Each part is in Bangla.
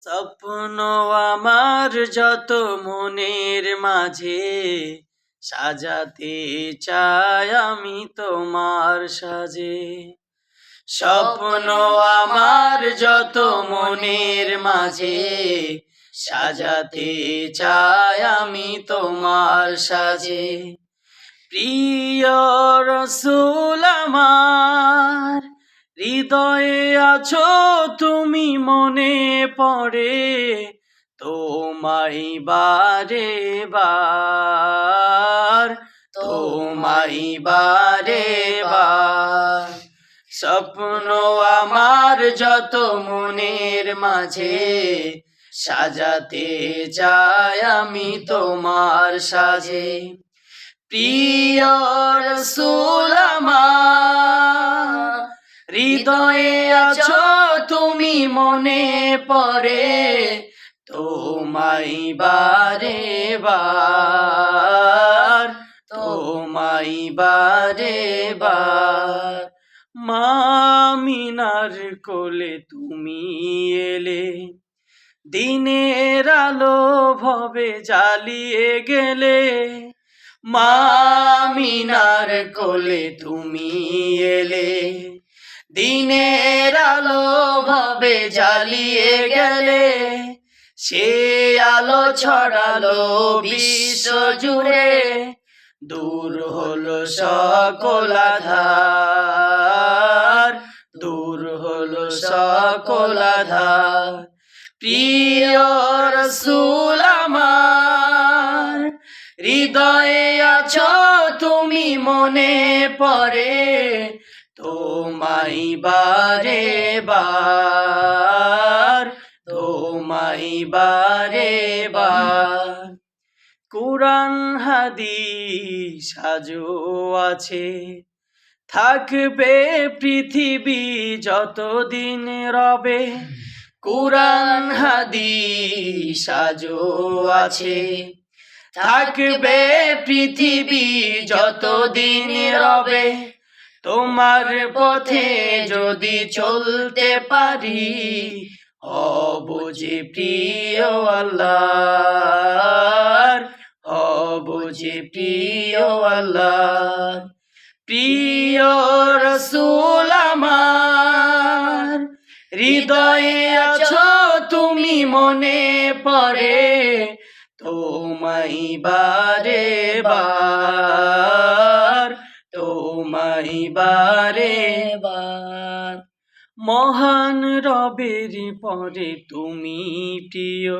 স্বপ্ন আমার যত মনের মাঝে সাজাতে চাই আমি তোমার সাজে। স্বপ্ন আমার যত মনের মাঝে সাজাতে চাই আমি তোমার সাজে। প্রিয় রসূল আমার হৃদয়ে আছো তুমি, মনে পড়ে তোমায় বারে বার, তোমায় বারে বার। স্বপ্ন আমার যত মনের মাঝে সাজাতে চাই আমি তোমার সাজে। প্রিয় রসূল আমার হৃদয়ে আছো তুমি, মনে পড়ে তোমায় বারে বার, তোমায় বারে বার। মা আমিনার কোলে তুমি এলে, দিনের আলো ভবে জ্বালিয়ে গেলে। মা আমিনার কোলে তুমি এলে, দিনের আলো ভবে জ্বালিয়ে গেলে। সে আলো ছড়ালো বিশ্ব জুড়ে, দূর হলো সকল আঁধার, দূর হলো সকল আঁধার। প্রিয় রসূল আমার হৃদয়ে আছো তুমি, মনে পড়ে তোমায় বারে বার, তোমায় বারে বার। কুরআন হাদিস আজও আছে, থাকবে পৃথিবী যতদিন রবে। কুরআন হাদিস আজও আছে, থাকবে পৃথিবী যতদিন রবে। তোমার পথে যদি চলতে পারি, হব যে প্রিয় আল্লাহর, হব যে প্রিয় আল্লাহর। প্রিয় রসূল আমার হৃদয়ে আছো তুমি, মনে পড়ে তোমায় বারে বার, তোমায় বারে বার। মহান রবের পরে তুমি প্রিয়,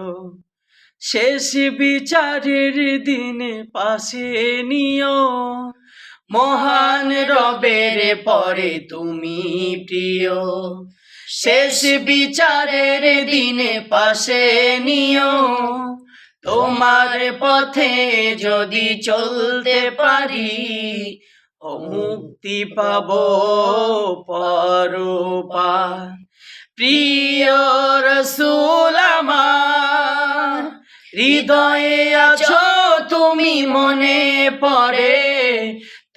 শেষ বিচারের দিনে পাশে নিও। মহান রবের পরে তুমি প্রিয়, শেষ বিচারের দিনে পাশে নিও। তোমার পথে যদি চলতে পারি, মুক্তি পাবো পরপার। প্রিয় রসূল আমার হৃদয়ে আছো তুমি, মনে পড়ে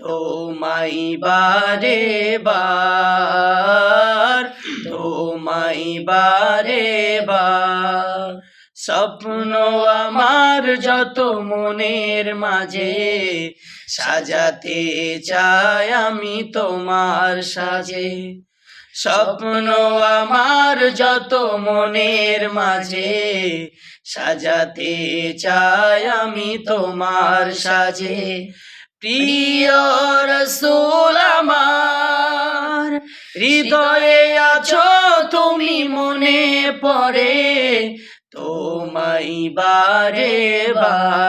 তোমায় বারে বার, তোমায় বারে বার। স্বপ্ন আমার যত মনের মাঝে সাজাতে চাই আমি তোমার সাজে। স্বপ্ন আমার যত মনের মাঝে সাজাতে চাই আমি তোমার সাজে। প্রিয় রসূল আমার হৃদয়ে আছো তুমি, মনে পড়ে তোমায় বারে বার।